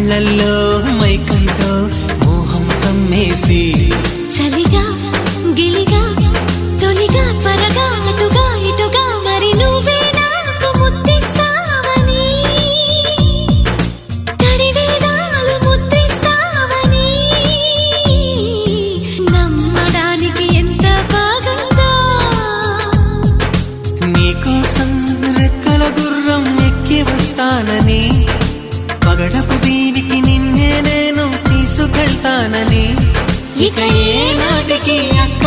కళ్ళల్లో మైకంతో మోహం కమ్మేసి చలిగా గిలిగా తొలిగా త్వరగా అటుగా ఇటుగా మరి నువ్వే నాకు ముద్దిస్తావని తడివేదాలు ముద్దిస్తావని నమ్మడానికి ఎంత బాగుందో నీకోసం రెక్కల గుర్రం ఎక్కి వస్తానని పగడపు దీనికి నిన్నే నేను తీసుకెళ్తానని ఇక ఏ నాటికి అక్క